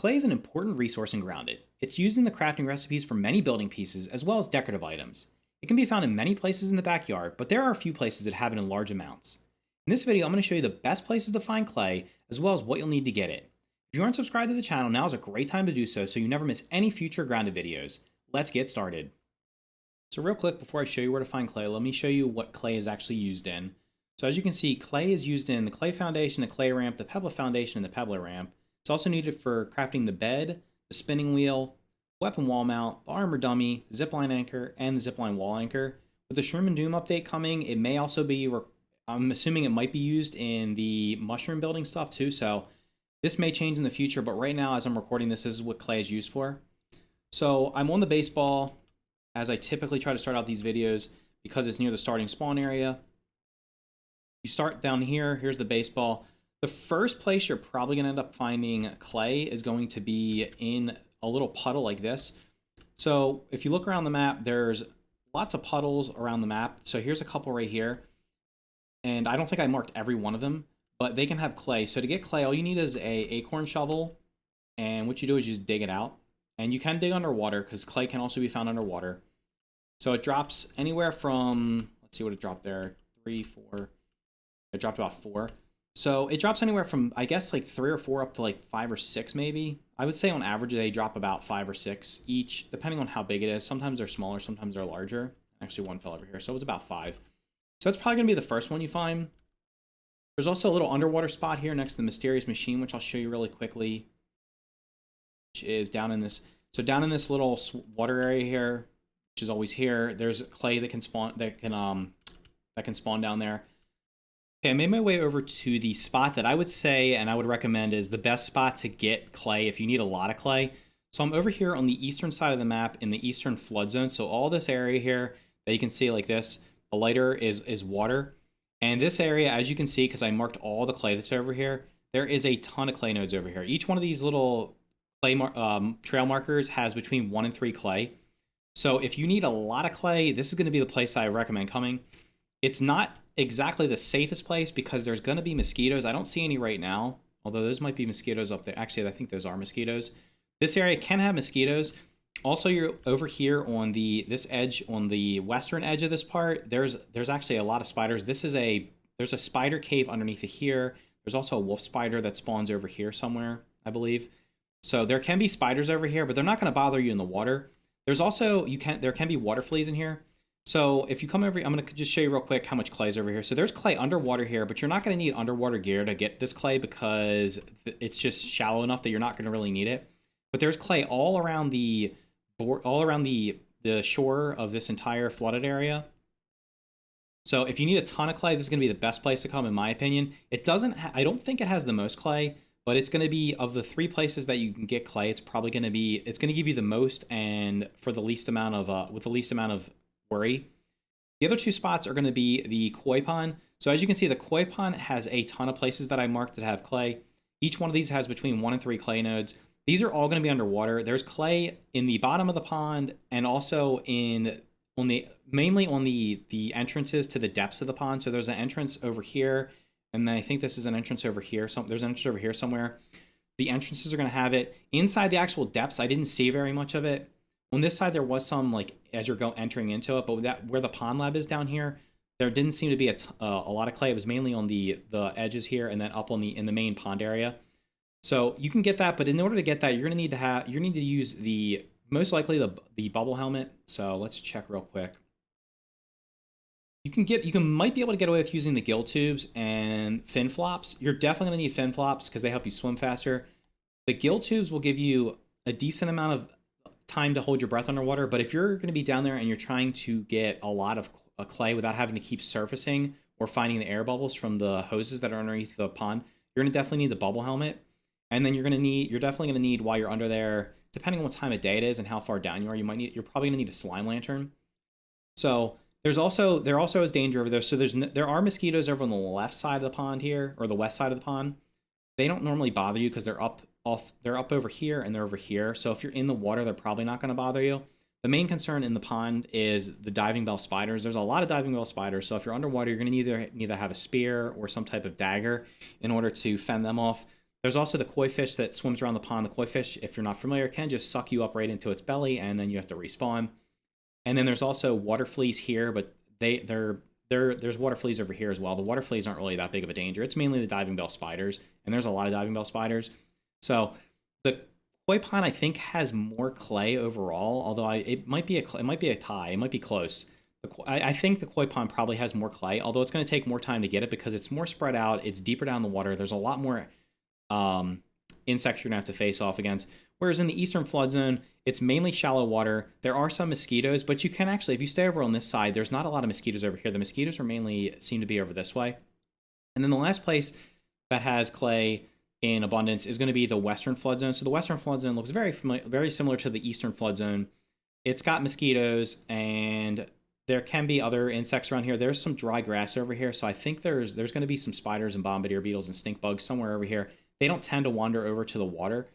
Clay is an important resource in Grounded. It's used in the crafting recipes for many building pieces as well as decorative items. It can be found in many places in the backyard, but there are a few places that have it in large amounts. In this video, I'm going to show you the best places to find clay, as well as what you'll need to get it. If you aren't subscribed to the channel, now is a great time to do so you never miss any future Grounded videos. Let's get started. So real quick, before I show you where to find clay, let me show you what clay is actually used in. So as you can see, clay is used in the clay foundation, the clay ramp, the pebble foundation, and the pebbler ramp. It's also needed for crafting the bed, the spinning wheel, weapon wall mount, the armor dummy, zipline anchor, and the zipline wall anchor. With the Shroom and Doom update coming, it may also be, I'm assuming it might be used in the mushroom building stuff too, so this may change in the future, but right now as I'm recording this is what clay is used for. So I'm on the baseball, as I typically try to start out these videos, because it's near the starting spawn area. You start down here, here's the baseball. The first place you're probably going to end up finding clay is going to be in a little puddle like this. So if you look around the map, there's lots of puddles around the map. So here's a couple right here. And I don't think I marked every one of them, but they can have clay. So to get clay, all you need is a acorn shovel. And what you do is you just dig it out. And you can dig underwater because clay can also be found underwater. So it drops anywhere from, let's see what it dropped there, 3, 4. It dropped about 4. So it drops anywhere from, I guess, like 3 or 4 up to like 5 or 6 maybe. I would say on average they drop about 5 or 6 each, depending on how big it is. Sometimes they're smaller, sometimes they're larger. Actually, one fell over here, so it was about 5. So that's probably going to be the first one you find. There's also a little underwater spot here next to the mysterious machine, which I'll show you really quickly, which is down in this. So down in this little water area here, which is always here, there's clay that can spawn, that can spawn down there. Okay, I made my way over to the spot that I would say and I would recommend is the best spot to get clay if you need a lot of clay. So I'm over here on the eastern side of the map in the eastern flood zone. So all this area here that you can see like this, the lighter is water. And this area, as you can see, because I marked all the clay that's over here, there is a ton of clay nodes over here. Each one of these little clay trail markers has between 1 and 3 clay. So if you need a lot of clay, this is going to be the place I recommend coming. It's not exactly the safest place because there's going to be mosquitoes. I don't see any right now, although those might be mosquitoes up there. Actually, I think those are mosquitoes. This area can have mosquitoes. Also, you're over here on this edge, on the western edge of this part, there's actually a lot of spiders. There's a spider cave underneath of here. There's also a wolf spider that spawns over here somewhere, I believe. So there can be spiders over here, but they're not going to bother you in the water. There's also, there can be water fleas in here. So if you come over, I'm going to just show you real quick how much clay is over here. So there's clay underwater here, but you're not going to need underwater gear to get this clay because it's just shallow enough that you're not going to really need it. But there's clay all around the shore of this entire flooded area. So if you need a ton of clay, this is going to be the best place to come, in my opinion. It doesn't, I don't think it has the most clay, but it's going to be, of the 3 places that you can get clay, it's probably going to be, it's going to give you the most and for the least amount of, with the least amount of worry. The other 2 spots are going to be the koi pond. So as you can see, the koi pond has a ton of places that I marked that have clay. Each one of these has between 1 and 3 clay nodes. These are all going to be underwater. There's clay in the bottom of the pond and also mainly on the entrances to the depths of the pond. So there's an entrance over here, and then I think this is an entrance over here. There's an entrance over here somewhere. The entrances are going to have it. Inside the actual depths, I didn't see very much of it. On this side, there was some, like, as you're entering into it, but where the pond lab is down here, there didn't seem to be a lot of clay. It was mainly on the edges here and then up in the main pond area. So you can get that, but in order to get that, you're going to need to use most likely the bubble helmet. So let's check real quick. You might be able to get away with using the gill tubes and fin flops. You're definitely going to need fin flops because they help you swim faster. The gill tubes will give you a decent amount of time to hold your breath underwater, but if you're going to be down there and you're trying to get a lot of clay without having to keep surfacing or finding the air bubbles from the hoses that are underneath the pond, you're going to definitely need the bubble helmet. And then you're definitely going to need, while you're under there, depending on what time of day it is and how far down you are, you're probably going to need a slime lantern. So there also is danger over there. So there are mosquitoes over on the left side of the pond here, or the west side of the pond. They don't normally bother you because they're up over here and they're over here. So if you're in the water, they're probably not going to bother you. The main concern in the pond is the diving bell spiders. There's a lot of diving bell spiders. So if you're underwater, you're going to either have a spear or some type of dagger in order to fend them off. There's also the koi fish that swims around the pond. The koi fish, if you're not familiar, can just suck you up right into its belly, and then you have to respawn. And then there's also water fleas here, but there's water fleas over here as well. The water fleas aren't really that big of a danger. It's mainly the diving bell spiders, and there's a lot of diving bell spiders. So the koi pond, I think, has more clay overall, although it might be a tie. It might be close. I think the koi pond probably has more clay, although it's going to take more time to get it because it's more spread out. It's deeper down the water. There's a lot more insects you're going to have to face off against. Whereas in the eastern flood zone, it's mainly shallow water. There are some mosquitoes, but you can actually, if you stay over on this side, there's not a lot of mosquitoes over here. The mosquitoes are mainly seem to be over this way. And then the last place that has clay in abundance is going to be the western flood zone. So the western flood zone looks very similar to the eastern flood zone. It's got mosquitoes, and there can be other insects around here. There's some dry grass over here, so I think there's going to be some spiders and bombardier beetles and stink bugs somewhere over here. They don't tend to wander over to the water,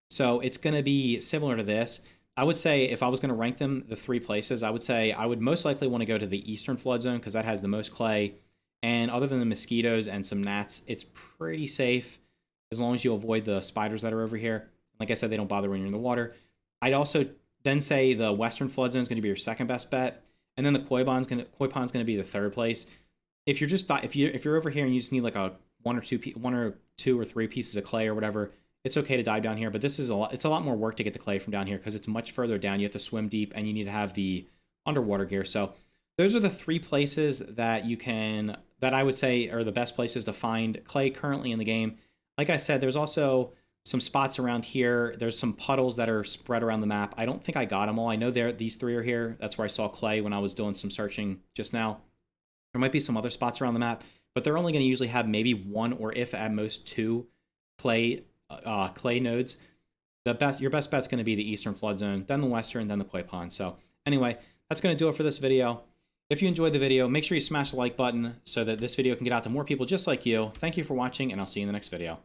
so it's going to be similar to this. I would say if I was going to rank them, the three places, I would say I would most likely want to go to the eastern flood zone because that has the most clay. And other than the mosquitoes and some gnats, it's pretty safe as long as you avoid the spiders that are over here. Like I said, they don't bother when you're in the water. I'd also then say the western flood zone is going to be your second best bet, and then the koi pond's going to be the third place. If you're just if you're over here and you just need like a one or two or three pieces of clay or whatever, it's okay to dive down here. But this is it's a lot more work to get the clay from down here because it's much further down. You have to swim deep, and you need to have the underwater gear. So those are the three places that I would say are the best places to find clay currently in the game. Like I said, there's also some spots around here. There's some puddles that are spread around the map. I don't think I got them all. I know these three are here. That's where I saw clay when I was doing some searching just now. There might be some other spots around the map, but they're only going to usually have maybe one or if at most two clay nodes. Your best bet's going to be the eastern flood zone, then the western, then the koi pond. So anyway, that's going to do it for this video. If you enjoyed the video, make sure you smash the like button so that this video can get out to more people just like you. Thank you for watching, and I'll see you in the next video.